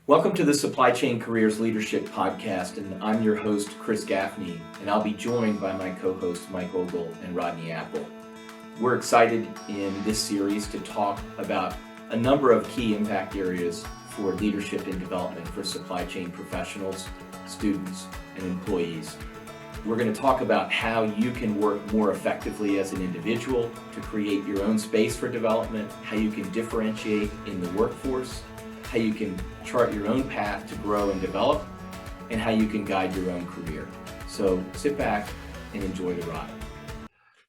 Welcome to the Supply Chain Careers Leadership Podcast, and I'm your host, Chris Gaffney, and I'll be joined by my co-hosts, Mike Ogle and Rodney Apple. We're excited in this series to talk about a number of key impact areas for leadership and development for supply chain professionals, students, and employees. We're going to talk about how you can work more effectively as an individual to create your own space for development, how you can differentiate in the workforce, how you can chart your own path to grow and develop, and how you can guide your own career. So sit back and enjoy the ride.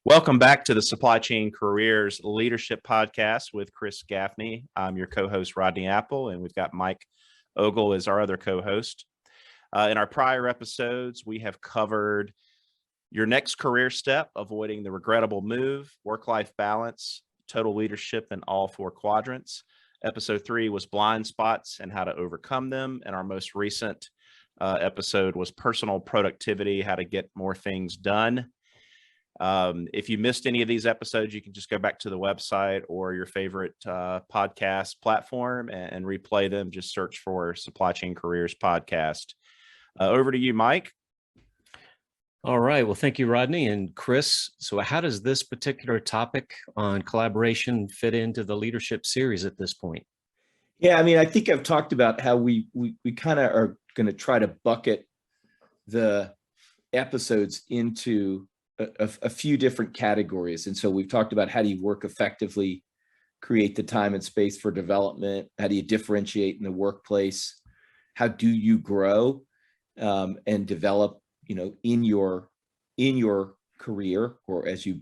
Welcome back to the Supply Chain Careers Leadership Podcast with Chris Gaffney. I'm your co-host, Rodney Apple, and we've got Mike Ogle as our other co-host. In our prior episodes, we have covered your next career step, avoiding the regrettable move, work-life balance, total leadership in all four quadrants. Episode 3 was blind spots and how to overcome them. And our most recent episode was personal productivity, how to get more things done. If you missed any of these episodes, you can just go back to the website or your favorite podcast platform and replay them. Just search for Supply Chain Careers Podcast. Over to you, Mike. All right. Well, thank you, Rodney and Chris. So how does this particular topic on collaboration fit into the leadership series at this point? Yeah, I mean, I think I've talked about how we kind of are going to try to bucket the episodes into a few different categories. And so we've talked about how do you work effectively, create the time and space for development, how do you differentiate in the workplace, how do you grow and develop in your career or as you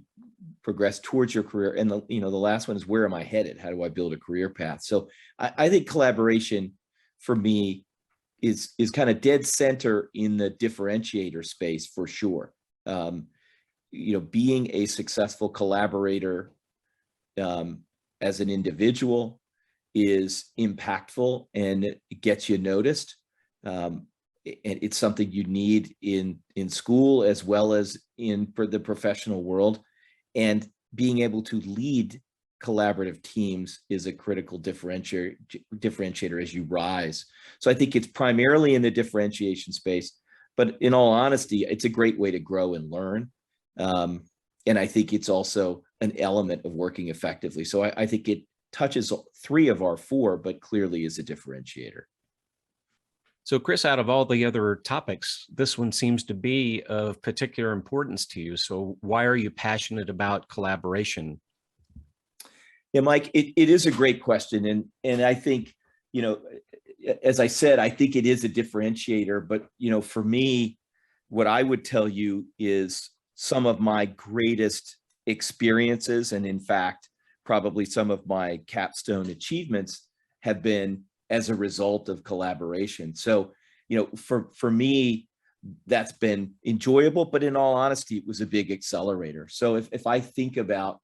progress towards your career. And the last one is, where am I headed? How do I build a career path? So I think collaboration for me is kind of dead center in the differentiator space for sure. Being a successful collaborator as an individual is impactful and it gets you noticed. And it's something you need in school as well as for the professional world. And being able to lead collaborative teams is a critical differentiator as you rise. So I think it's primarily in the differentiation space, but in all honesty, it's a great way to grow and learn. And I think it's also an element of working effectively. So I think it touches 3 of our 4, but clearly is a differentiator. So Chris, out of all the other topics, this one seems to be of particular importance to you. So why are you passionate about collaboration? Yeah, Mike, it is a great question. And I think, as I said, I think it is a differentiator, but, for me, what I would tell you is some of my greatest experiences, and in fact, probably some of my capstone achievements have been as a result of collaboration. So, for me, that's been enjoyable, but in all honesty, it was a big accelerator. So if I think about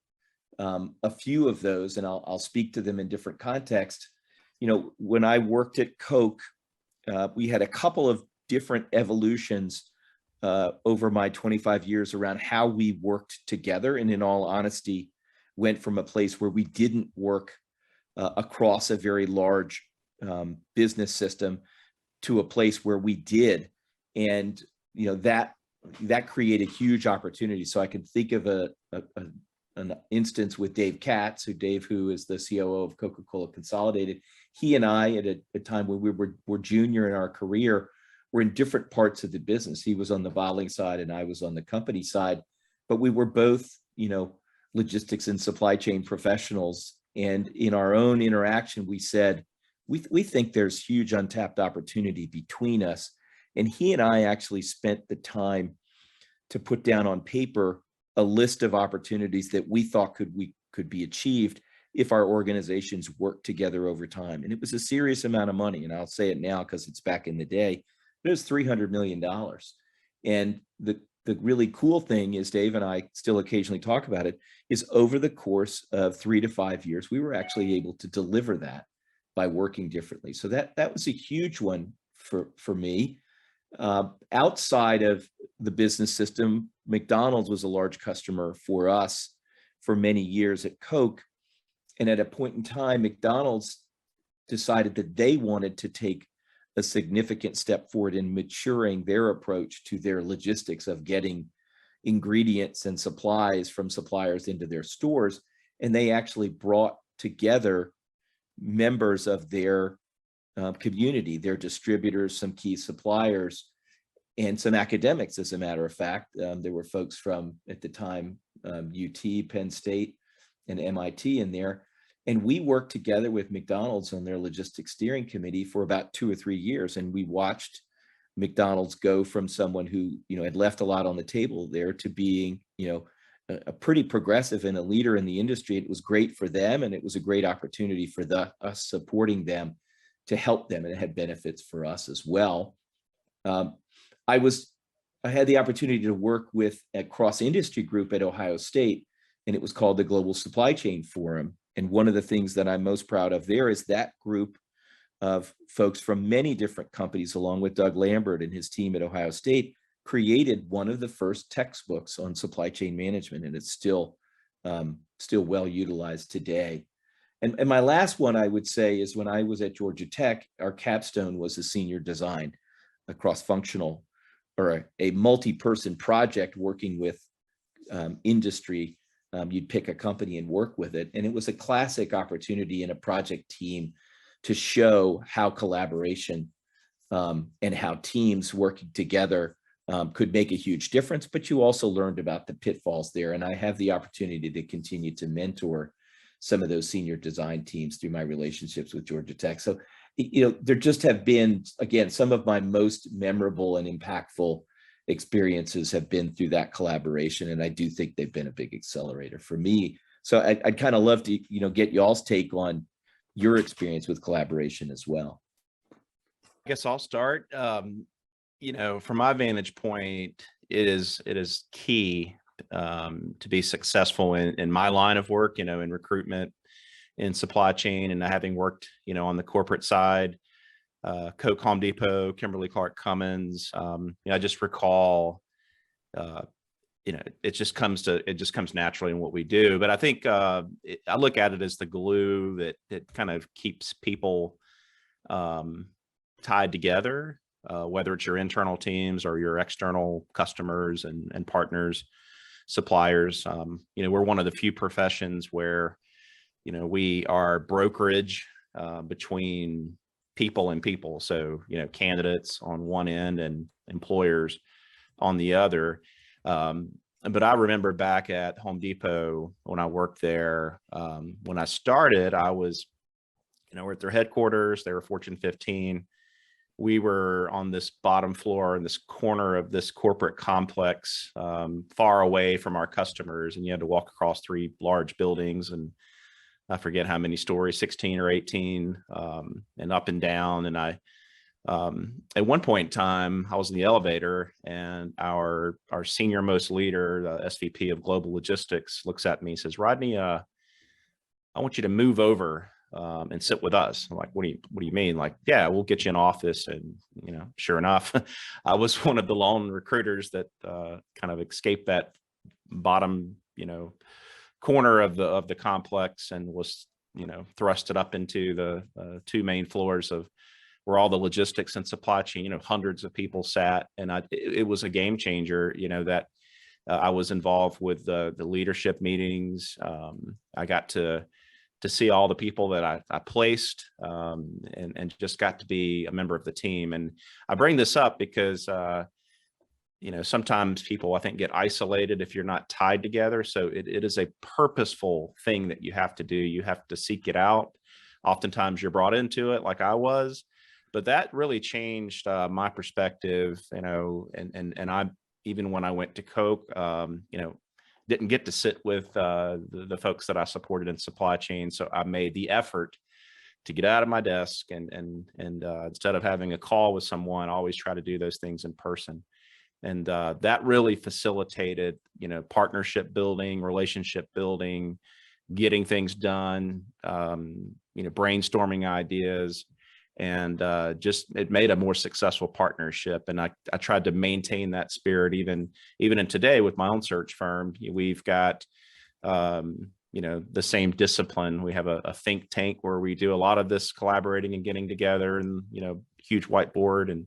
a few of those, and I'll speak to them in different contexts, when I worked at Coke, we had a couple of different evolutions over my 25 years around how we worked together. And in all honesty, went from a place where we didn't work across a very large business system to a place where we did. And, that created huge opportunities. So I can think of an instance with Dave Katz, who is the COO of Coca-Cola Consolidated. He and I, at a time when we were junior in our career, were in different parts of the business. He was on the bottling side and I was on the company side, but we were both, logistics and supply chain professionals. And in our own interaction, we said, we think there's huge untapped opportunity between us. And he and I actually spent the time to put down on paper a list of opportunities that we thought could be achieved if our organizations worked together over time. And it was a serious amount of money. And I'll say it now because it's back in the day, but it was $300 million. And the really cool thing is, Dave and I still occasionally talk about it, is over the course of 3 to 5 years, we were actually able to deliver that by working differently. So that was a huge one for me. Outside of the business system, McDonald's was a large customer for us for many years at Coke. And at a point in time, McDonald's decided that they wanted to take a significant step forward in maturing their approach to their logistics of getting ingredients and supplies from suppliers into their stores. And they actually brought together members of their community, their distributors, some key suppliers, and some academics, as a matter of fact. There were folks from, at the time, UT, Penn State, and MIT in there. And we worked together with McDonald's on their logistics steering committee for about 2 or 3 years. And we watched McDonald's go from someone who, had left a lot on the table there to being, a pretty progressive and a leader in the industry. It was great for them, and it was a great opportunity for us supporting them to help them, and it had benefits for us as well. I had the opportunity to work with a cross-industry group at Ohio State, and it was called the Global Supply Chain Forum. And one of the things that I'm most proud of there is that group of folks from many different companies, along with Doug Lambert and his team at Ohio State, created one of the first textbooks on supply chain management, and it's still well utilized today. And my last one, I would say, is when I was at Georgia Tech, our capstone was a senior design, a cross-functional or a multi-person project working with industry. You'd pick a company and work with it. And it was a classic opportunity in a project team to show how collaboration and how teams working together could make a huge difference. But you also learned about the pitfalls there. And I have the opportunity to continue to mentor some of those senior design teams through my relationships with Georgia Tech. So, there just have been, again, some of my most memorable and impactful experiences have been through that collaboration. And I do think they've been a big accelerator for me. So I'd kind of love to, get y'all's take on your experience with collaboration as well. I guess I'll start. From my vantage point, it is key to be successful in my line of work, in recruitment, in supply chain, and having worked, on the corporate side, Coke, Home Depot, Kimberly-Clark, Cummins. I just recall, it just comes naturally in what we do. But I think I look at it as the glue that kind of keeps people tied together, whether it's your internal teams or your external customers and partners, suppliers. We're one of the few professions where, we are brokerage between people and people. So, candidates on one end and employers on the other. But I remember back at Home Depot when I worked there, when I started, I was, we're at their headquarters. They were Fortune 15. We were on this bottom floor in this corner of this corporate complex, far away from our customers. And you had to walk across 3 large buildings, and I forget how many stories, 16 or 18, and up and down. And I, at one point in time, I was in the elevator, and our senior most leader, the SVP of Global Logistics, looks at me and says, "Rodney, I want you to move over and sit with us." I'm like, what do you mean? Like, yeah, we'll get you an office. And, sure enough, I was one of the lone recruiters that kind of escaped that bottom, corner of the complex and was, thrusted up into the 2 main floors of where all the logistics and supply chain, hundreds of people sat. And it was a game changer, that I was involved with the leadership meetings. I got to see all the people that I placed and just got to be a member of the team. And I bring this up because, sometimes people, I think, get isolated if you're not tied together. So it is a purposeful thing that you have to do. You have to seek it out. Oftentimes you're brought into it, like I was, but that really changed my perspective, and I, even when I went to Coke, didn't get to sit with the folks that I supported in supply chain. So I made the effort to get out of my desk and instead of having a call with someone, I always try to do those things in person. And that really facilitated, partnership building, relationship building, getting things done, brainstorming ideas, and just it made a more successful partnership. And I tried to maintain that spirit even in today with my own search firm. We've got the same discipline. We have a think tank where we do a lot of this collaborating and getting together and huge whiteboard and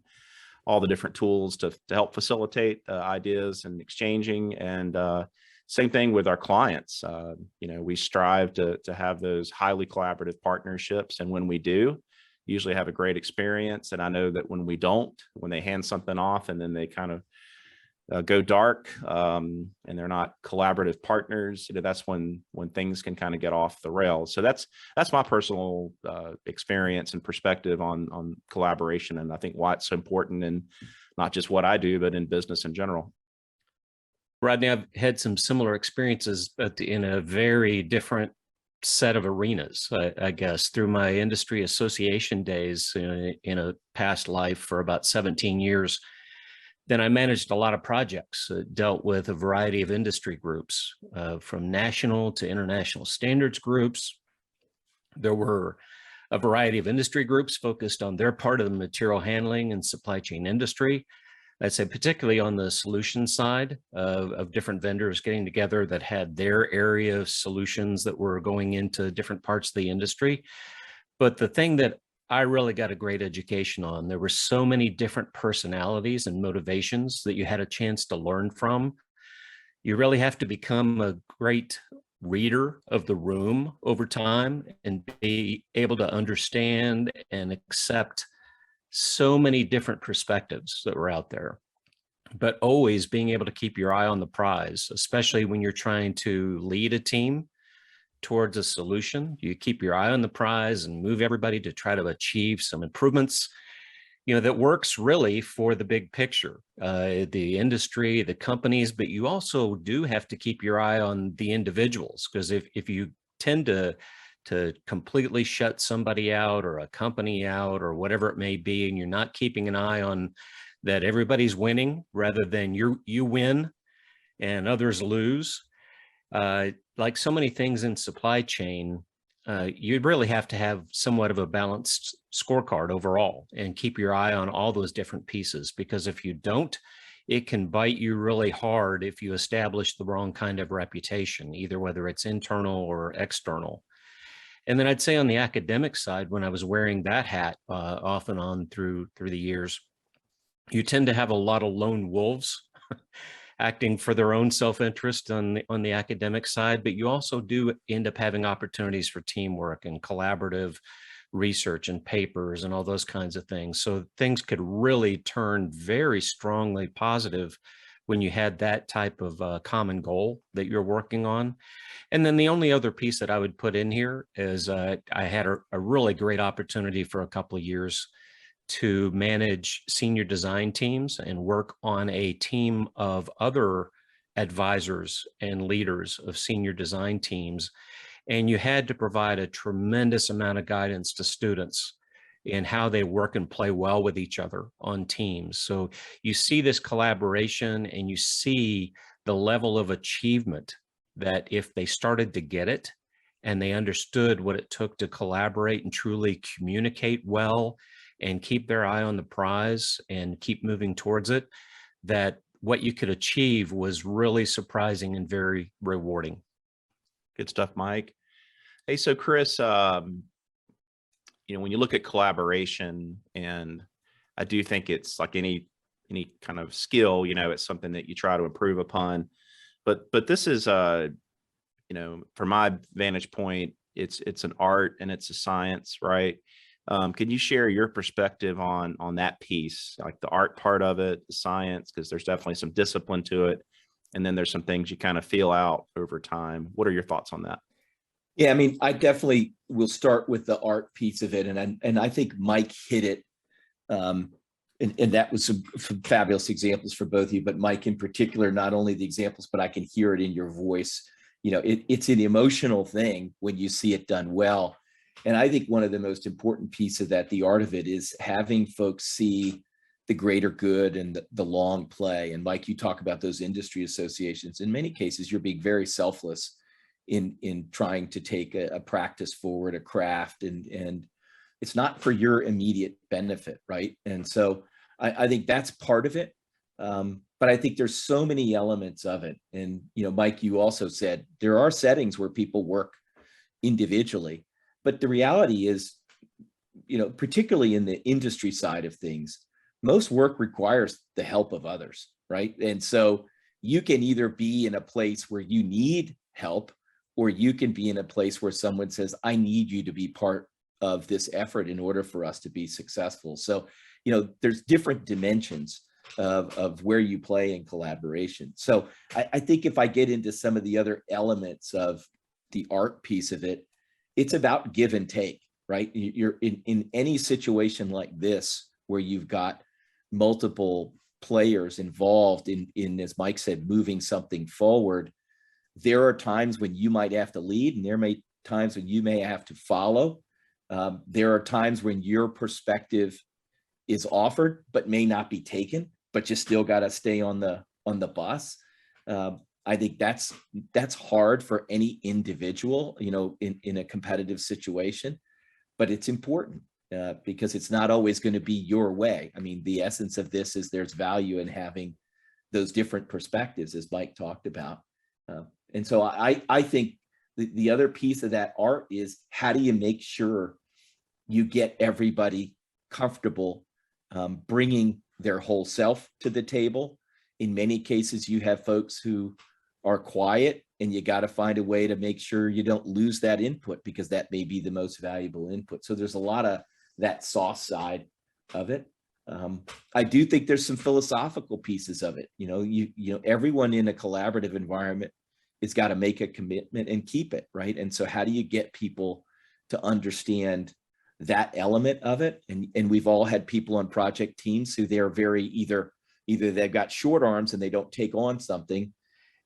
all the different tools to help facilitate ideas and exchanging. And same thing with our clients. We strive to have those highly collaborative partnerships. And when we do, usually have a great experience. And I know that when we don't, when they hand something off and then they kind of go dark and they're not collaborative partners, that's when things can kind of get off the rails. So that's my personal experience and perspective on collaboration, and I think why it's so important in not just what I do, but in business in general. Rodney, I've had some similar experiences, but in a very different set of arenas, I guess, through my industry association days in a past life for about 17 years. Then I managed a lot of projects, dealt with a variety of industry groups, from national to international standards groups. There were a variety of industry groups focused on their part of the material handling and supply chain industry. I'd say particularly on the solution side of different vendors getting together that had their area of solutions that were going into different parts of the industry. But the thing that I really got a great education on, there were so many different personalities and motivations that you had a chance to learn from. You really have to become a great reader of the room over time and be able to understand and accept so many different perspectives that were out there, but always being able to keep your eye on the prize, especially when you're trying to lead a team towards a solution. You keep your eye on the prize and move everybody to try to achieve some improvements, that works really for the big picture, the industry, the companies, but you also do have to keep your eye on the individuals, because if you tend to completely shut somebody out or a company out or whatever it may be, and you're not keeping an eye on that everybody's winning rather than you win and others lose, like so many things in supply chain, you'd really have to have somewhat of a balanced scorecard overall and keep your eye on all those different pieces, because if you don't, it can bite you really hard if you establish the wrong kind of reputation, either whether it's internal or external. And then I'd say on the academic side, when I was wearing that hat off and on through the years, you tend to have a lot of lone wolves acting for their own self-interest on the academic side, but you also do end up having opportunities for teamwork and collaborative research and papers and all those kinds of things. So things could really turn very strongly positive when you had that type of common goal that you're working on. And then the only other piece that I would put in here is I had a really great opportunity for a couple of years to manage senior design teams and work on a team of other advisors and leaders of senior design teams. And you had to provide a tremendous amount of guidance to students in how they work and play well with each other on teams. So you see this collaboration and you see the level of achievement that if they started to get it and they understood what it took to collaborate and truly communicate well and keep their eye on the prize and keep moving towards it, that what you could achieve was really surprising and very rewarding. Good stuff, Mike. Hey, so Chris, when you look at collaboration, and I do think it's like any kind of skill, it's something that you try to improve upon. But this is, from my vantage point, it's an art and it's a science, right? Can you share your perspective on that piece, like the art part of it, the science, because there's definitely some discipline to it, and then there's some things you kind of feel out over time. What are your thoughts on that? Yeah, I mean, I definitely will start with the art piece of it, and I think Mike hit it, and that was some fabulous examples for both of you. But Mike, in particular, not only the examples, but I can hear it in your voice. It's an emotional thing when you see it done well, and I think one of the most important pieces of that, the art of it, is having folks see the greater good and the long play. And Mike, you talk about those industry associations. In many cases, you're being very selfless in trying to take a practice forward, a craft, and it's not for your immediate benefit, right? And so I think that's part of it. But I think there's so many elements of it. And, Mike, you also said there are settings where people work individually, but the reality is particularly in the industry side of things, most work requires the help of others, right? And so you can either be in a place where you need help, or you can be in a place where someone says, I need you to be part of this effort in order for us to be successful. So, there's different dimensions of where you play in collaboration. So I think if I get into some of the other elements of the art piece of it, it's about give and take, right? You're in any situation like this where you've got multiple players involved in, as Mike said, moving something forward. There are times when you might have to lead, and there may times when you may have to follow. There are times when your perspective is offered but may not be taken, but you still got to stay on the bus. I think that's hard for any individual, in a competitive situation, but it's important because it's not always going to be your way. I mean, the essence of this is there's value in having those different perspectives, as Mike talked about. And so I think the other piece of that art is, how do you make sure you get everybody comfortable bringing their whole self to the table? In many cases, you have folks who are quiet, and you got to find a way to make sure you don't lose that input, because that may be the most valuable input. So there's a lot of that soft side of it. I do think there's some philosophical pieces of it. Everyone in a collaborative environment has got to make a commitment and keep it, right? And so how do you get people to understand that element of it? And we've all had people on project teams who they're very either they've got short arms and they don't take on something,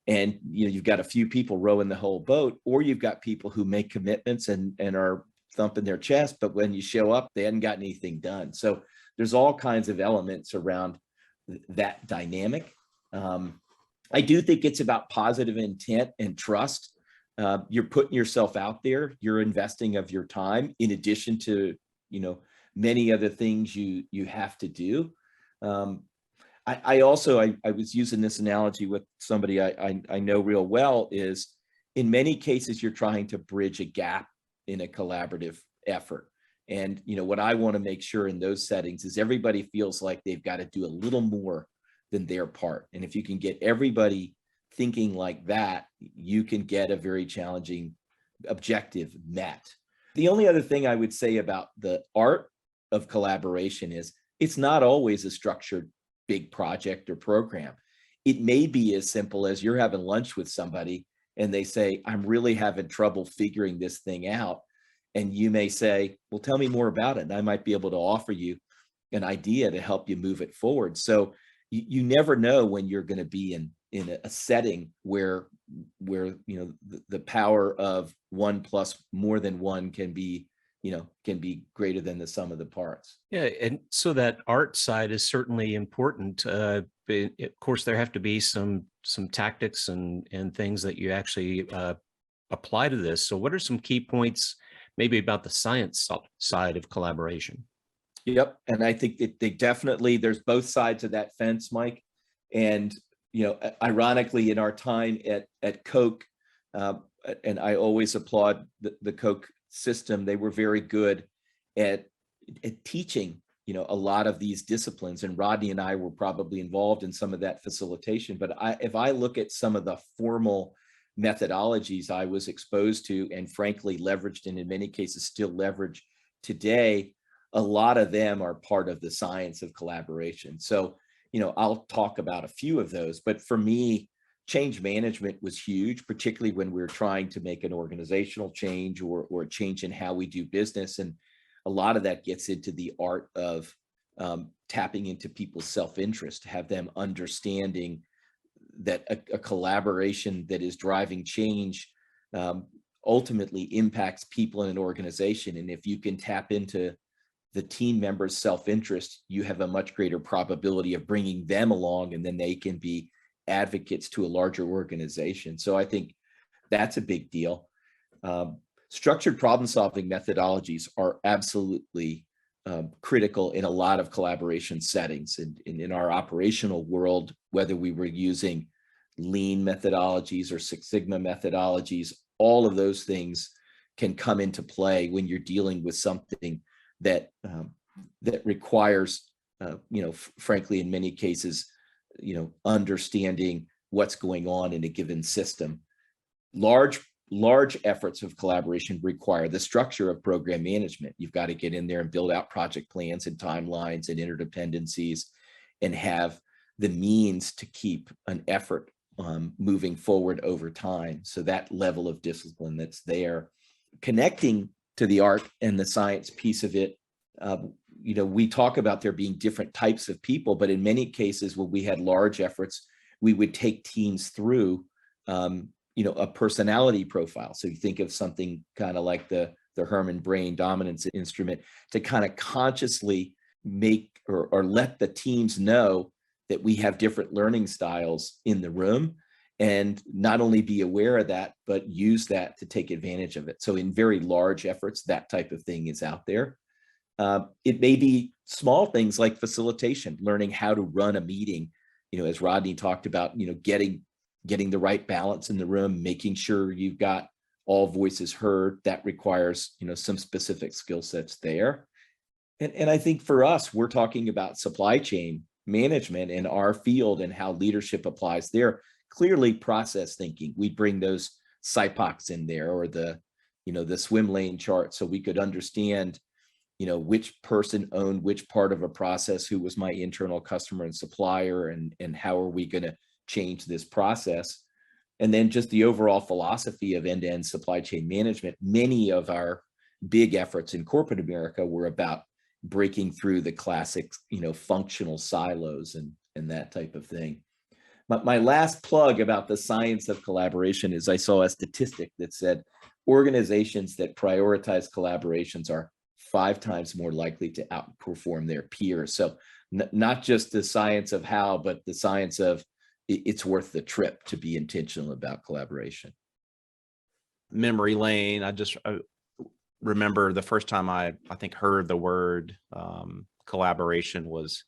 and you've got a few people rowing the whole boat, or you've got people who make commitments and are thumping their chest, but when you show up, they hadn't gotten anything done. So there's all kinds of elements around that dynamic. I do think it's about positive intent and trust. You're putting yourself out there, you're investing of your time in addition to, many other things you have to do. I was using this analogy with somebody I know real well, is in many cases, you're trying to bridge a gap in a collaborative effort. And, what I want to make sure in those settings is everybody feels like they've got to do a little more than their part. And if you can get everybody thinking like that, you can get a very challenging objective met. The only other thing I would say about the art of collaboration is it's not always a structured big project or program. It may be as simple as you're having lunch with somebody and they say, I'm really having trouble figuring this thing out. And you may say, well, tell me more about it. And I might be able to offer you an idea to help you move it forward. So you never know when you're going to be in a setting where the power of one plus more than one can be greater than the sum of the parts. Yeah, and so that art side is certainly important. But of course, there have to be some tactics and things that you actually apply to this. So what are some key points maybe about the science side of collaboration? Yep. And I think that there's both sides of that fence, Mike. And, ironically, in our time at Coke, and I always applaud the Coke system, they were very good at teaching, a lot of these disciplines. And Rodney and I were probably involved in some of that facilitation. But if I look at some of the formal methodologies I was exposed to and frankly leveraged, and in many cases still leverage today, a lot of them are part of the science of collaboration. So, I'll talk about a few of those, but for me, change management was huge, particularly when we were trying to make an organizational change or a change in how we do business. And a lot of that gets into the art of tapping into people's self-interest, to have them understanding that a collaboration that is driving change ultimately impacts people in an organization. And if you can tap into the team members' self-interest, you have a much greater probability of bringing them along, and then they can be advocates to a larger organization. So I think that's a big deal. Structured problem-solving methodologies are absolutely critical in a lot of collaboration settings. And in our operational world, whether we were using lean methodologies or Six Sigma methodologies, all of those things can come into play when you're dealing with something that requires, frankly, in many cases, understanding what's going on in a given system. Large efforts of collaboration require the structure of program management. You've got to get in there and build out project plans and timelines and interdependencies, and have the means to keep an effort moving forward over time. So that level of discipline that's there, connecting to the art and the science piece of it. We talk about there being different types of people, but in many cases, when we had large efforts, we would take teams through, a personality profile. So you think of something kind of like the Herrmann Brain Dominance Instrument, to kind of consciously make or let the teams know that we have different learning styles in the room, and not only be aware of that, but use that to take advantage of it. So in very large efforts, that type of thing is out there. It may be small things like facilitation, learning how to run a meeting, as Rodney talked about, getting the right balance in the room, making sure you've got all voices heard. That requires, some specific skill sets there. And I think for us, we're talking about supply chain management in our field and how leadership applies there. Clearly process thinking, we bring those SIPOCs in there, or the swim lane chart, so we could understand, which person owned which part of a process, who was my internal customer and supplier, and how are we going to change this process. And then just the overall philosophy of end-to-end supply chain management. Many of our big efforts in corporate America were about breaking through the classic, functional silos and that type of thing. My last plug about the science of collaboration is, I saw a statistic that said organizations that prioritize collaborations are 5 times more likely to outperform their peers. So not just the science of how, but the science of it's worth the trip to be intentional about collaboration. Memory lane. I remember the first time I think heard the word collaboration was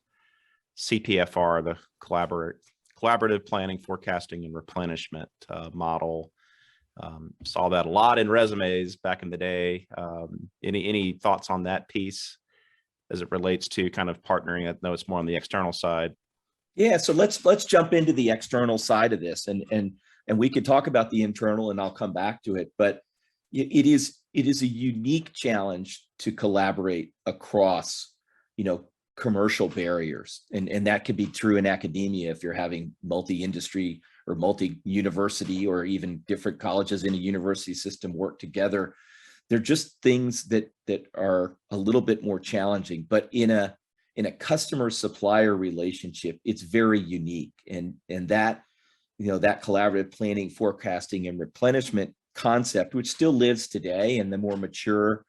CPFR, the collaborative planning, forecasting, and replenishment model. Saw that a lot in resumes back in the day. Any thoughts on that piece as it relates to kind of partnering? I know it's more on the external side. Yeah, so let's jump into the external side of this, and we could talk about the internal, and I'll come back to it. But it is a unique challenge to collaborate across, commercial barriers, and that could be true in academia if you're having multi-industry or multi-university, or even different colleges in a university system work together. They're just things that are a little bit more challenging, but in a customer supplier relationship, it's very unique. And that, that collaborative planning, forecasting, and replenishment concept, which still lives today, and the more mature,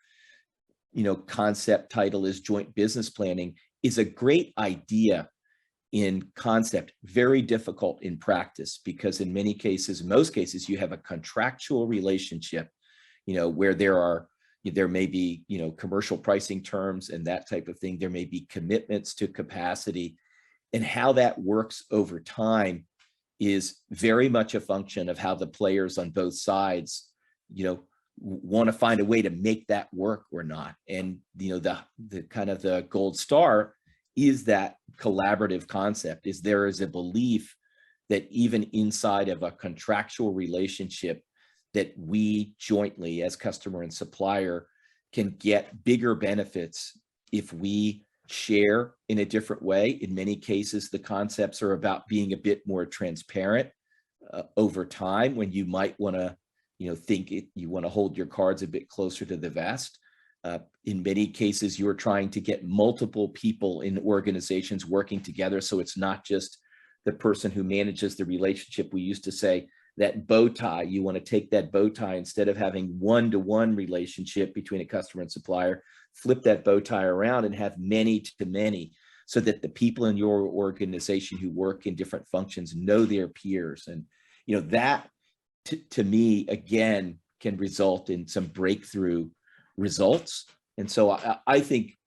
concept title is joint business planning, is a great idea in concept, very difficult in practice, because in most cases, you have a contractual relationship, where there may be, commercial pricing terms and that type of thing. There may be commitments to capacity, and how that works over time is very much a function of how the players on both sides, want to find a way to make that work or not. And, the kind of the gold star is that collaborative concept. There is a belief that even inside of a contractual relationship, that we jointly as customer and supplier can get bigger benefits if we share in a different way. In many cases, the concepts are about being a bit more transparent over time, when you might want to, you want to hold your cards a bit closer to the vest. In many cases, you're trying to get multiple people in organizations working together. So it's not just the person who manages the relationship. We used to say, that bow tie, you want to take that bow tie, instead of having one-to-one relationship between a customer and supplier, flip that bow tie around and have many to many, so that the people in your organization who work in different functions know their peers. And, that to me, again, can result in some breakthrough results. And so I think,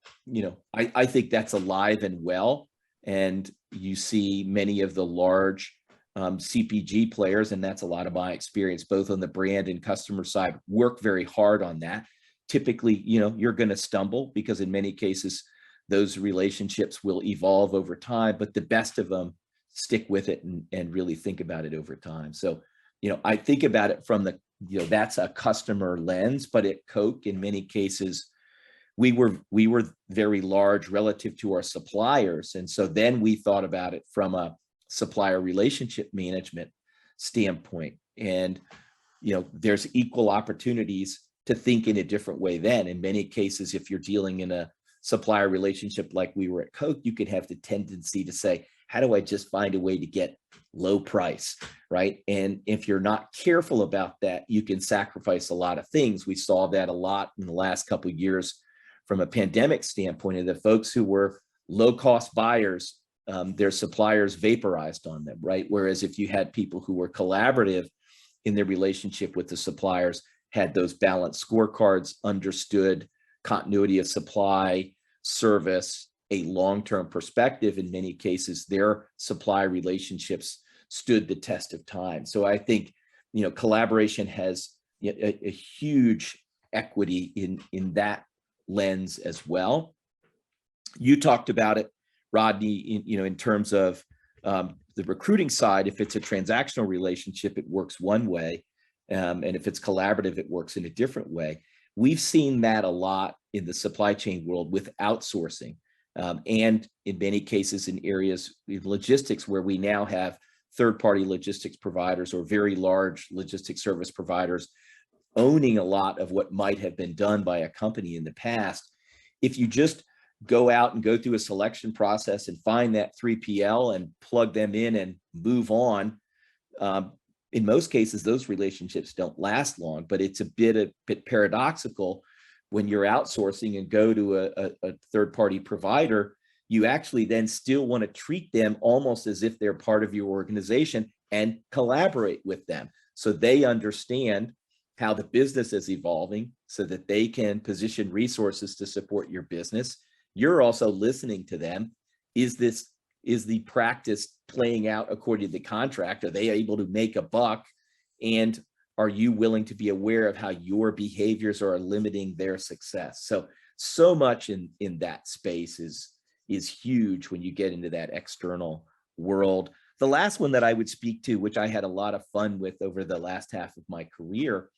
I think that's alive and well. And you see many of the large CPG players, and that's a lot of my experience, both on the brand and customer side, work very hard on that. typically, you're going to stumble because in many cases, those relationships will evolve over time, but the best of them stick with it and really think about it over time. So, I think about it from that's a customer lens, but at Coke, in many cases, we were very large relative to our suppliers. And so then we thought about it from a supplier relationship management standpoint. And, there's equal opportunities to think in a different way then. In many cases, if you're dealing in a supplier relationship like we were at Coke, you could have the tendency to say, how do I just find a way to get low price, right? And if you're not careful about that, you can sacrifice a lot of things. We saw that a lot in the last couple of years from a pandemic standpoint, of the folks who were low-cost buyers, their suppliers vaporized on them, right? Whereas if you had people who were collaborative in their relationship with the suppliers, had those balanced scorecards, understood continuity of supply, service, a long-term perspective, in many cases, their supply relationships stood the test of time. So I think, collaboration has a huge equity in that lens as well. You talked about it, Rodney, in terms of the recruiting side. If it's a transactional relationship, it works one way. And if it's collaborative, it works in a different way. We've seen that a lot in the supply chain world with outsourcing. And in many cases in areas in logistics where we now have third-party logistics providers or very large logistics service providers owning a lot of what might have been done by a company in the past. If you just go out and go through a selection process and find that 3PL and plug them in and move on, in most cases, those relationships don't last long, but it's a bit paradoxical when you're outsourcing and go to a third-party provider. You actually then still want to treat them almost as if they're part of your organization and collaborate with them so they understand how the business is evolving so that they can position resources to support your business. You're also listening to them. Is the practice playing out according to the contract? Are they able to make a buck? And are you willing to be aware of how your behaviors are limiting their success? So much in that space is huge when you get into that external world. The last one that I would speak to, which I had a lot of fun with over the last half of my career,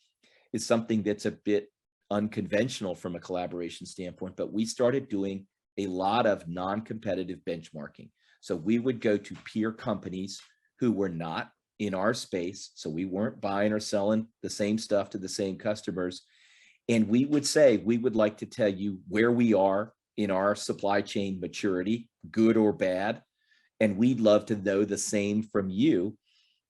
is something that's a bit unconventional from a collaboration standpoint, but we started doing a lot of non-competitive benchmarking. So we would go to peer companies who were not in our space. So we weren't buying or selling the same stuff to the same customers. And we would say, we would like to tell you where we are in our supply chain maturity, good or bad. And we'd love to know the same from you.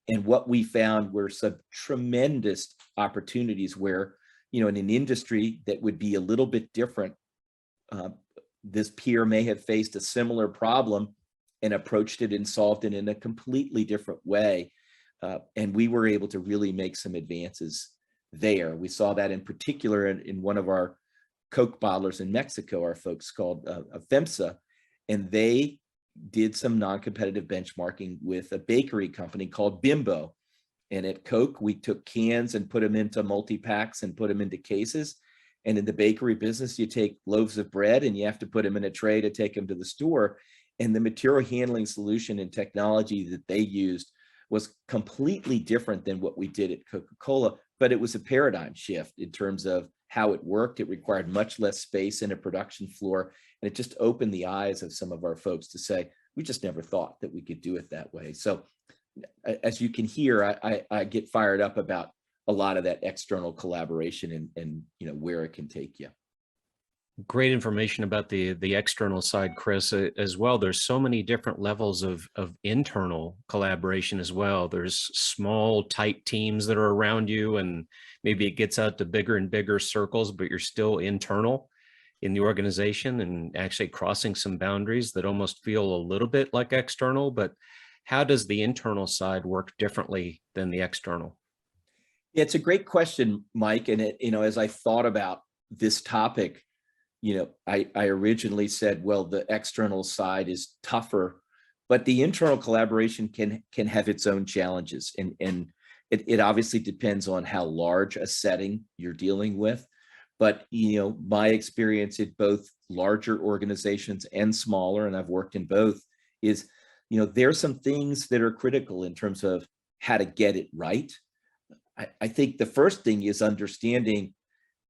And what we found were some tremendous opportunities where, in an industry that would be a little bit different, this peer may have faced a similar problem and approached it and solved it in a completely different way. And we were able to really make some advances there. We saw that in particular in one of our Coke bottlers in Mexico, our folks called FEMSA, and they did some non-competitive benchmarking with a bakery company called Bimbo. And at Coke, we took cans and put them into multi-packs and put them into cases. And in the bakery business, you take loaves of bread and you have to put them in a tray to take them to the store. And the material handling solution and technology that they used was completely different than what we did at Coca-Cola, but it was a paradigm shift in terms of how it worked. It required much less space in a production floor, and it just opened the eyes of some of our folks to say, we just never thought that we could do it that way. So as you can hear, I get fired up about a lot of that external collaboration and where it can take you. Great information about the external side, Chris, as well. There's so many different levels of internal collaboration as well. There's small, tight teams that are around you, and maybe it gets out to bigger and bigger circles, but you're still internal in the organization and actually crossing some boundaries that almost feel a little bit like external. But how does the internal side work differently than the external? Yeah, it's a great question, Mike. And as I thought about this topic, I originally said, well, the external side is tougher, but the internal collaboration can have its own challenges. And it obviously depends on how large a setting you're dealing with. But, my experience at both larger organizations and smaller, and I've worked in both, is, there's some things that are critical in terms of how to get it right. I think the first thing is understanding,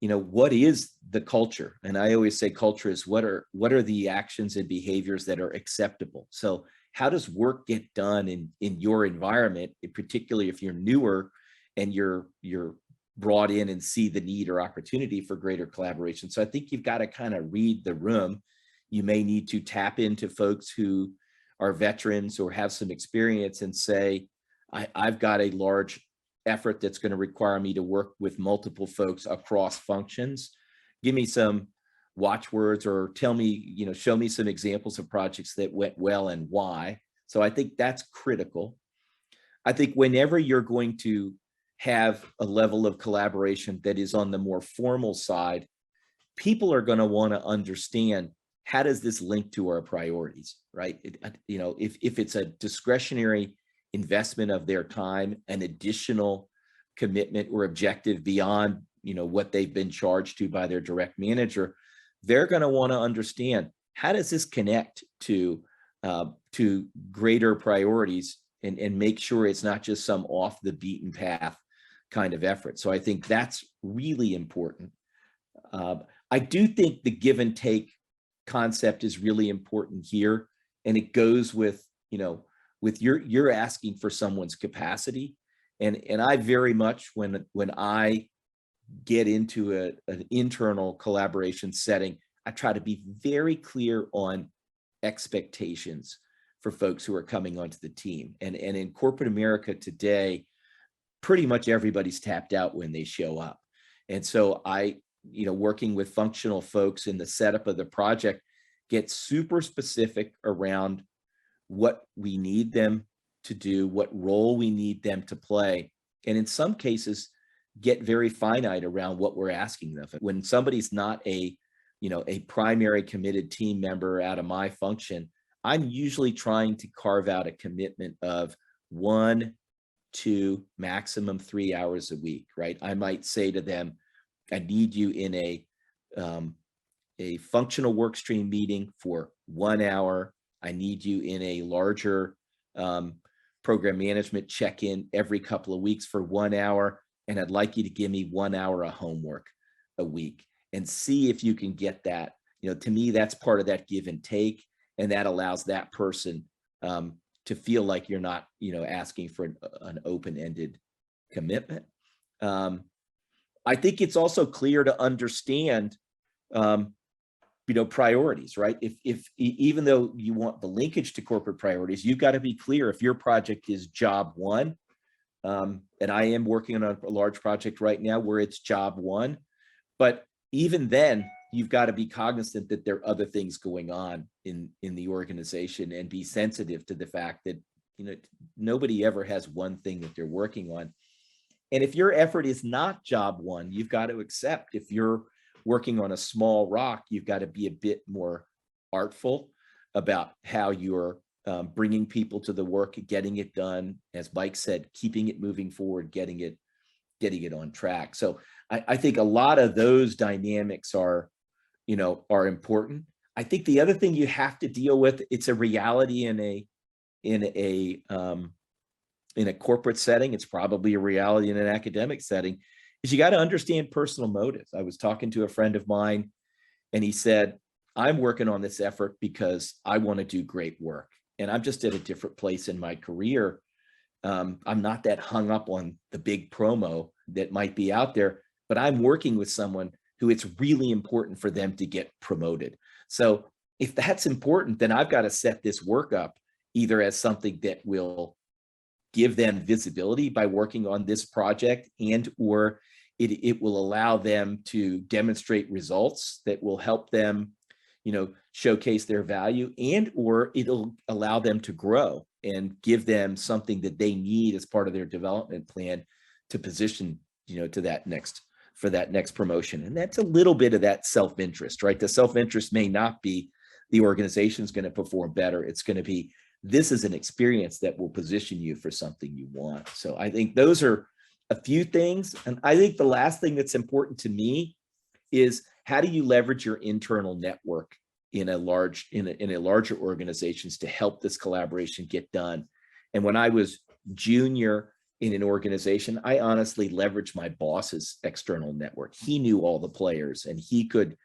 what is the culture? And I always say culture is what are the actions and behaviors that are acceptable. So how does work get done in your environment, particularly if you're newer and you're brought in and see the need or opportunity for greater collaboration? So I think you've got to kind of read the room. You may need to tap into folks who are veterans or have some experience and say, I've got a large effort that's going to require me to work with multiple folks across functions. Give me some watchwords, or tell me, show me some examples of projects that went well and why. So I think that's critical. I think whenever you're going to have a level of collaboration that is on the more formal side, people are going to want to understand, how does this link to our priorities, right? If it's a discretionary investment of their time, an additional commitment or objective beyond, what they've been charged to by their direct manager, they're going to want to understand, how does this connect to greater priorities, and make sure it's not just some off the beaten path kind of effort. So I think that's really important. I do think the give and take concept is really important here, and it goes with, with you're asking for someone's capacity, and I very much, when I get into an internal collaboration setting, I try to be very clear on expectations for folks who are coming onto the team. And in corporate America today, pretty much everybody's tapped out when they show up. And so I, working with functional folks in the setup of the project, get super specific around what we need them to do, what role we need them to play. And in some cases, get very finite around what we're asking them. When somebody's not a primary committed team member out of my function, I'm usually trying to carve out a commitment of 1, 2, maximum 3 hours a week, right? I might say to them, I need you in a functional work stream meeting for 1 hour. I need you in a larger program management check-in every couple of weeks for 1 hour. And I'd like you to give me 1 hour of homework a week, and see if you can get that. To me, that's part of that give and take. And that allows that person to feel like you're not, asking for an open-ended commitment. I think it's also clear to understand, priorities, right? If even though you want the linkage to corporate priorities, you've got to be clear. If your project is job one, and I am working on a large project right now where it's job one, but even then, you've got to be cognizant that there are other things going on in the organization, and be sensitive to the fact that, nobody ever has one thing that they're working on. And if your effort is not job one, you've got to accept, if you're working on a small rock, you've got to be a bit more artful about how you're bringing people to the work, getting it done. As Mike said, keeping it moving forward, getting it on track. So I think a lot of those dynamics are important. I think the other thing you have to deal with, it's a reality in a corporate setting, it's probably a reality in an academic setting, is you got to understand personal motives. I was talking to a friend of mine, and he said, I'm working on this effort because I want to do great work. And I'm just at a different place in my career. I'm not that hung up on the big promo that might be out there, but I'm working with someone who it's really important for them to get promoted. So if that's important, then I've got to set this work up either as something that will give them visibility by working on this project, and or it will allow them to demonstrate results that will help them, showcase their value, and or it'll allow them to grow and give them something that they need as part of their development plan to position, to that next promotion. And that's a little bit of that self-interest, right? The self-interest may not be the organization's going to perform better. It's going to be, this is an experience that will position you for something you want. So I think those are a few things. And I think the last thing that's important to me is how do you leverage your internal network in a larger organizations to help this collaboration get done? And when I was junior in an organization, I honestly leveraged my boss's external network. He knew all the players and he could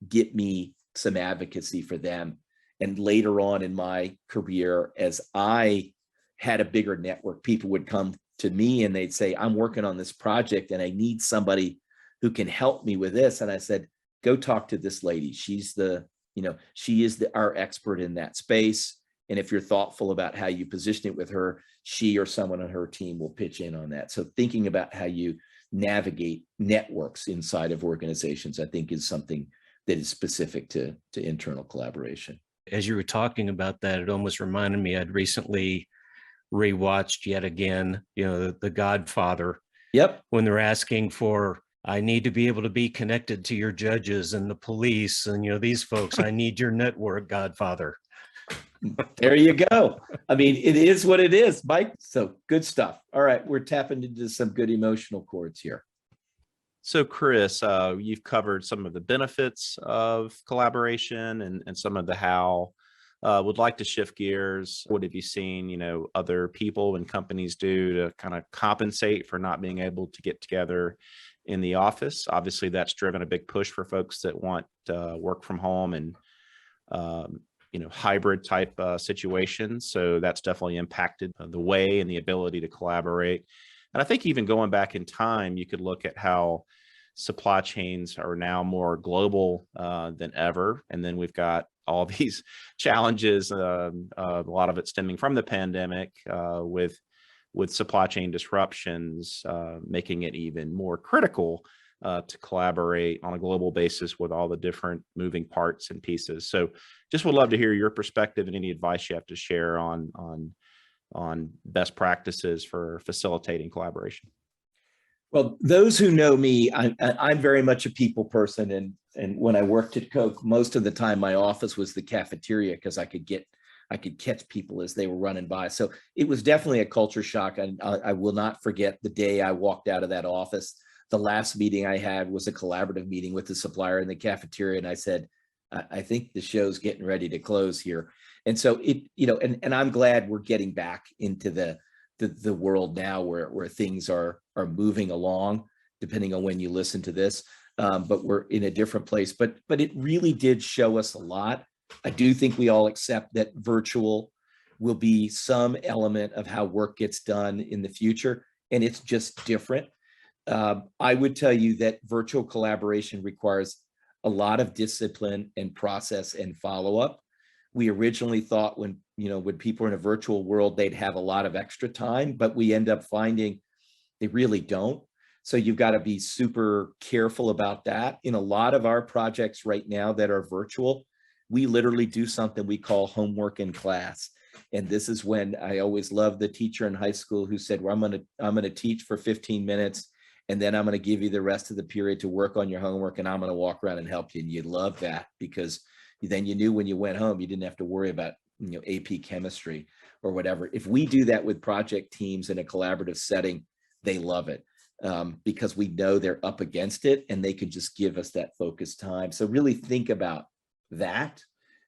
get me some advocacy for them. And later on in my career, as I had a bigger network, people would come to me and they'd say, I'm working on this project and I need somebody who can help me with this. And I said, go talk to this lady. She is our expert in that space. And if you're thoughtful about how you position it with her, she or someone on her team will pitch in on that. So thinking about how you navigate networks inside of organizations, I think is something that is specific to internal collaboration. As you were talking about that, it almost reminded me, I'd recently rewatched yet again, The Godfather. Yep. When they're asking for, I need to be able to be connected to your judges and the police and, these folks, I need your network, Godfather. There you go. I mean, it is what it is, Mike. So good stuff. All right. We're tapping into some good emotional chords here. So Chris, you've covered some of the benefits of collaboration and some of the how. Would like to shift gears. What have you seen, other people and companies do to kind of compensate for not being able to get together in the office? Obviously, that's driven a big push for folks that want work from home and hybrid type situations. So that's definitely impacted the way and the ability to collaborate. And I think even going back in time, you could look at how supply chains are now more global than ever. And then we've got all these challenges, a lot of it stemming from the pandemic with supply chain disruptions, making it even more critical to collaborate on a global basis with all the different moving parts and pieces. So just would love to hear your perspective and any advice you have to share on best practices for facilitating collaboration. Well, those who know me, I'm very much a people person. And when I worked at Coke, most of the time my office was the cafeteria because I could catch people as they were running by. So it was definitely a culture shock. And I will not forget the day I walked out of that office. The last meeting I had was a collaborative meeting with the supplier in the cafeteria. And I said, I think the show's getting ready to close here. And so and I'm glad we're getting back into the world now where things are moving along, depending on when you listen to this. But we're in a different place. But it really did show us a lot. I do think we all accept that virtual will be some element of how work gets done in the future, and it's just different. I would tell you that virtual collaboration requires a lot of discipline and process and follow-up. We originally thought when people are in a virtual world, they'd have a lot of extra time, but we end up finding they really don't. So you've got to be super careful about that. In a lot of our projects right now that are virtual, we literally do something we call homework in class. And this is when I always loved the teacher in high school who said, well, I'm going to teach for 15 minutes, and then I'm going to give you the rest of the period to work on your homework, and I'm going to walk around and help you. And you love that because then you knew when you went home, you didn't have to worry about AP chemistry or whatever. If we do that with project teams in a collaborative setting, they love it because we know they're up against it and they can just give us that focused time. So really think about that.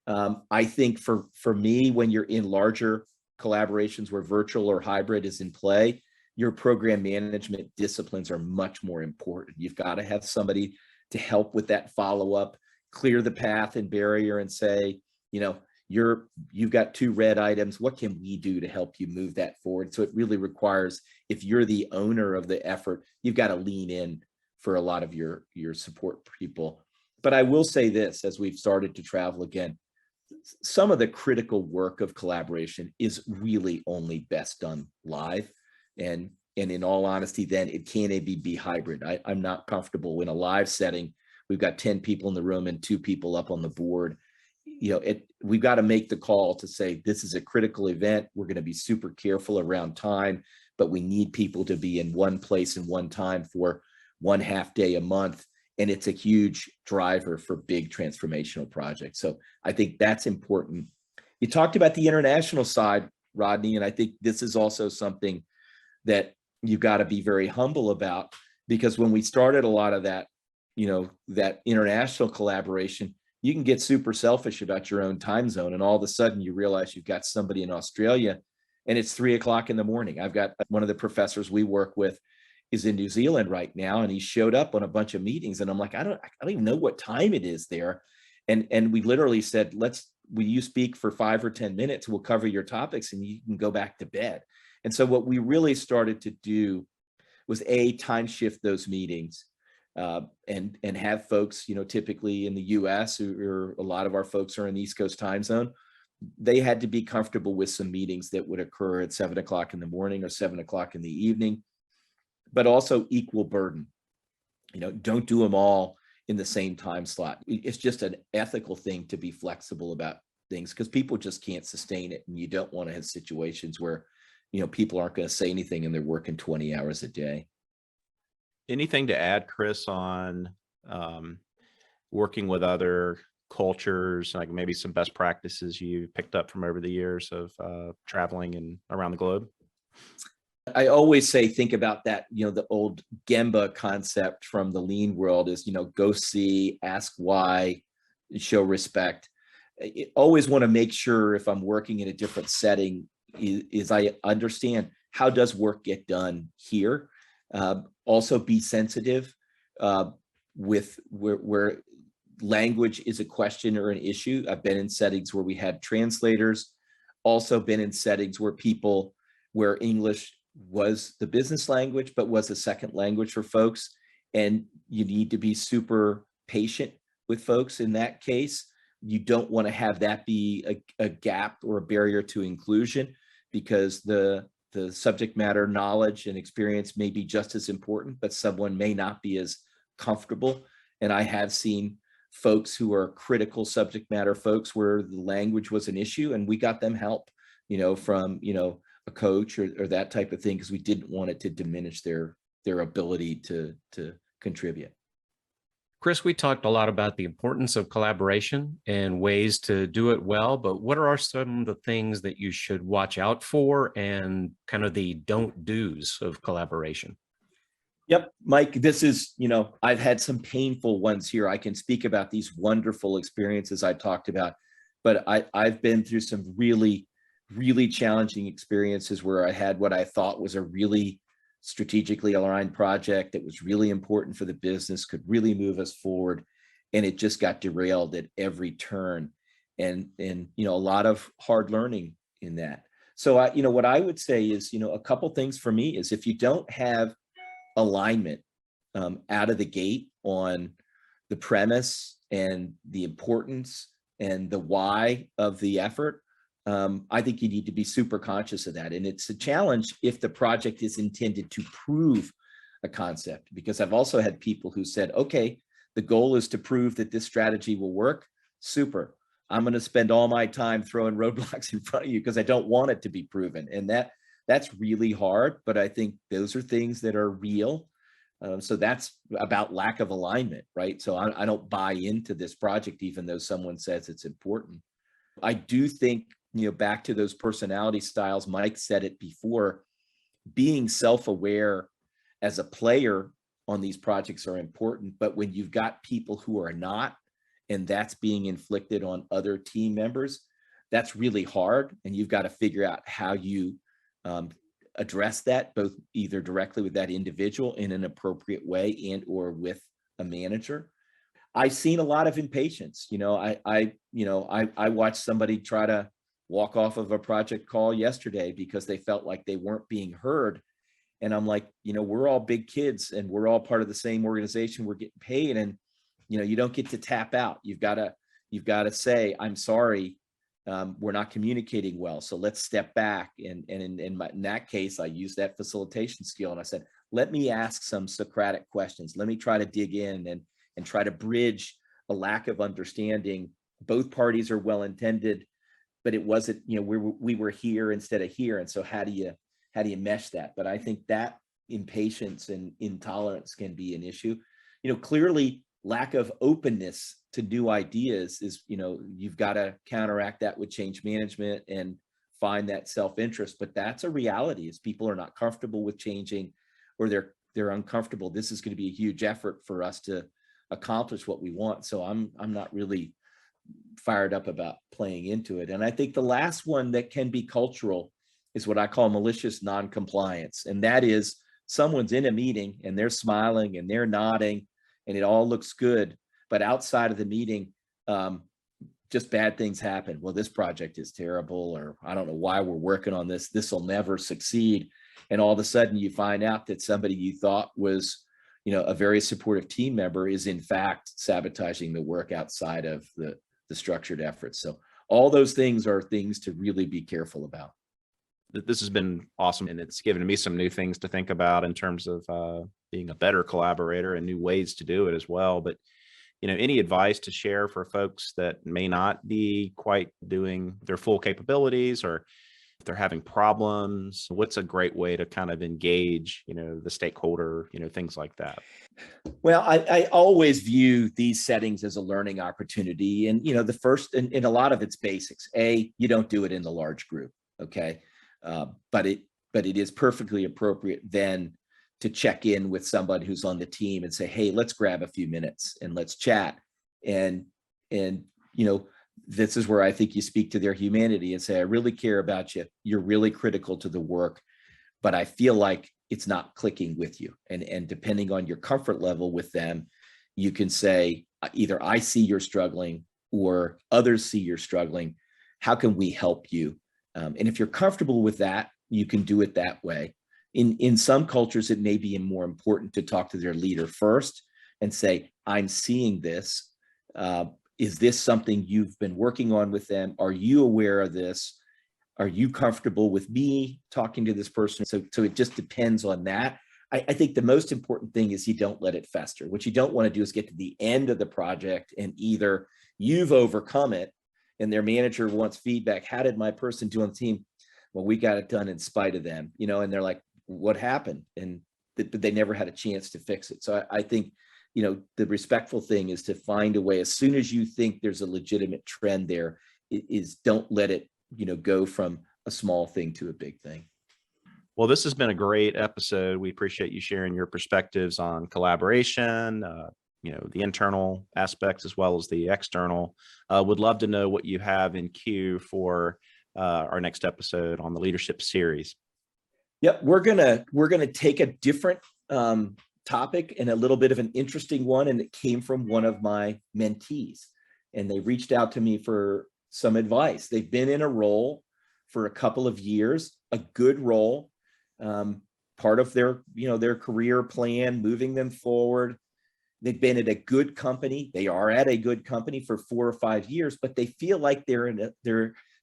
I think for me, when you're in larger collaborations where virtual or hybrid is in play, your program management disciplines are much more important. You've got to have somebody to help with that follow-up, clear the path and barrier and say, you've got 2 red items. What can we do to help you move that forward? So it really requires, if you're the owner of the effort, you've got to lean in for a lot of your support people. But I will say this, as we've started to travel again, some of the critical work of collaboration is really only best done live. And in all honesty, then it can't be hybrid. I'm not comfortable in a live setting. We've got 10 people in the room and 2 people up on the board. We've got to make the call to say, this is a critical event. We're going to be super careful around time, but we need people to be in one place and one time for 1/2 day a month. And it's a huge driver for big transformational projects. So I think that's important. You talked about the international side, Rodney, and I think this is also something that you've got to be very humble about, because when we started a lot of that that international collaboration, you can get super selfish about your own time zone. And all of a sudden you realize you've got somebody in Australia and it's 3 o'clock in the morning. I've got one of the professors we work with is in New Zealand right now, and he showed up on a bunch of meetings, and I'm like, I don't even know what time it is there. And we literally said, will you speak for 5 or 10 minutes? We'll cover your topics and you can go back to bed. And so what we really started to do was time shift those meetings, and have folks, typically in the US, or a lot of our folks are in the East Coast time zone. They had to be comfortable with some meetings that would occur at 7 o'clock in the morning or 7 o'clock in the evening, but also equal burden. Don't do them all in the same time slot. It's just an ethical thing to be flexible about things, because people just can't sustain it. And you don't want to have situations where, people aren't going to say anything and they're working 20 hours a day. Anything to add, Chris, on working with other cultures, like maybe some best practices you picked up from over the years of traveling and around the globe? I always say, think about that, the old Gemba concept from the lean world is, go see, ask why, show respect. I always want to make sure, if I'm working in a different setting, is I understand, how does work get done here? Also be sensitive with where language is a question or an issue. I've been in settings where we had translators, also been in settings where English was the business language, but was a second language for folks. And you need to be super patient with folks in that case. You don't want to have that be a gap or a barrier to inclusion, because the subject matter knowledge and experience may be just as important, but someone may not be as comfortable. And I have seen folks who are critical subject matter folks where the language was an issue, and we got them help, from, a coach or that type of thing, because we didn't want it to diminish their ability to contribute. Chris, we talked a lot about the importance of collaboration and ways to do it well, but what are some of the things that you should watch out for and kind of the don't do's of collaboration? Yep, Mike, this is, I've had some painful ones here. I can speak about these wonderful experiences I talked about, but I've been through some really, really challenging experiences where I had what I thought was a really strategically aligned project that was really important for the business, could really move us forward, and it just got derailed at every turn. And a lot of hard learning in that. So what I would say is, a couple things for me is, if you don't have alignment out of the gate on the premise and the importance and the why of the effort, I think you need to be super conscious of that. And it's a challenge if the project is intended to prove a concept, because I've also had people who said, okay, the goal is to prove that this strategy will work. Super. I'm going to spend all my time throwing roadblocks in front of you because I don't want it to be proven. And that's really hard, but I think those are things that are real. So that's about lack of alignment, right? So I don't buy into this project, even though someone says it's important. I do think, back to those personality styles, Mike said it before, being self-aware as a player on these projects are important, but when you've got people who are not, and that's being inflicted on other team members, that's really hard. And you've got to figure out how you address that, both either directly with that individual in an appropriate way and or with a manager. I've seen a lot of impatience. I watched somebody try to walk off of a project call yesterday because they felt like they weren't being heard. And I'm like, we're all big kids and we're all part of the same organization. We're getting paid, and you don't get to tap out. You've got to say, I'm sorry, we're not communicating well, so let's step back. And in that case, I used that facilitation skill, and I said, let me ask some Socratic questions. Let me try to dig in and try to bridge a lack of understanding. Both parties are well intended, but it wasn't, we were here instead of here. And so how do you mesh that? But I think that impatience and intolerance can be an issue. Clearly lack of openness to new ideas is, you've got to counteract that with change management and find that self-interest. But that's a reality, is people are not comfortable with changing, or they're uncomfortable. This is going to be a huge effort for us to accomplish what we want. So I'm not really fired up about playing into it. And I think the last one that can be cultural is what I call malicious non-compliance. And that is someone's in a meeting and they're smiling and they're nodding and it all looks good. But outside of the meeting, just bad things happen. Well, this project is terrible, or I don't know why we're working on this. This will never succeed. And all of a sudden you find out that somebody you thought was, a very supportive team member is in fact sabotaging the work outside of the structured efforts. So all those things are things to really be careful about. This has been awesome, and it's given me some new things to think about in terms of being a better collaborator and new ways to do it as well. But any advice to share for folks that may not be quite doing their full capabilities, or if they're having problems? What's a great way to kind of engage, the stakeholder, things like that? Well, I always view these settings as a learning opportunity. And, the first, and a lot of it's basics. You don't do it in the large group. Okay. But it is perfectly appropriate then to check in with somebody who's on the team and say, hey, let's grab a few minutes and let's chat. And this is where I think you speak to their humanity and say, I really care about you. You're really critical to the work, but I feel like it's not clicking with you. And depending on your comfort level with them, you can say, either I see you're struggling or others see you're struggling. How can we help you? And if you're comfortable with that, you can do it that way. In some cultures, it may be more important to talk to their leader first and say, I'm seeing this. Is this something you've been working on with them? Are you aware of this? Are you comfortable with me talking to this person? So it just depends on that. I think the most important thing is you don't let it fester. What you don't want to do is get to the end of the project and either you've overcome it and their manager wants feedback. How did my person do on the team? Well, we got it done in spite of them, and they're like, what happened? But they never had a chance to fix it. So I think, the respectful thing is to find a way, as soon as you think there's a legitimate trend there, is don't let it, go from a small thing to a big thing. Well, this has been a great episode. We appreciate you sharing your perspectives on collaboration, the internal aspects as well as the external. Would love to know what you have in queue for our next episode on the leadership series. Yep, we're gonna take a different topic and a little bit of an interesting one, and it came from one of my mentees, and they reached out to me for some advice. They've been in a role for a couple of years, a good role, part of their their career plan, moving them forward. They've been at a good company. They are at a good company for 4 or 5 years, but they feel like they're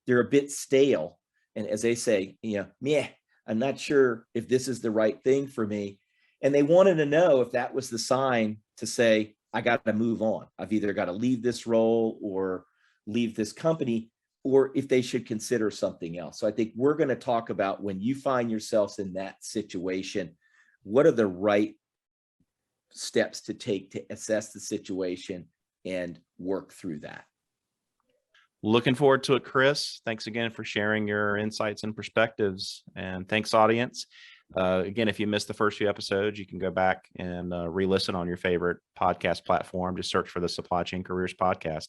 a bit stale. And as they say, meh, I'm not sure if this is the right thing for me. And they wanted to know if that was the sign to say, I got to move on. I've either got to leave this role or leave this company, or if they should consider something else. So I think we're going to talk about, when you find yourselves in that situation, what are the right steps to take to assess the situation and work through that. Looking forward to it, Chris. Thanks again for sharing your insights and perspectives. And thanks, audience. Again, if you missed the first few episodes, you can go back and re-listen on your favorite podcast platform. Just search for the Supply Chain Careers Podcast.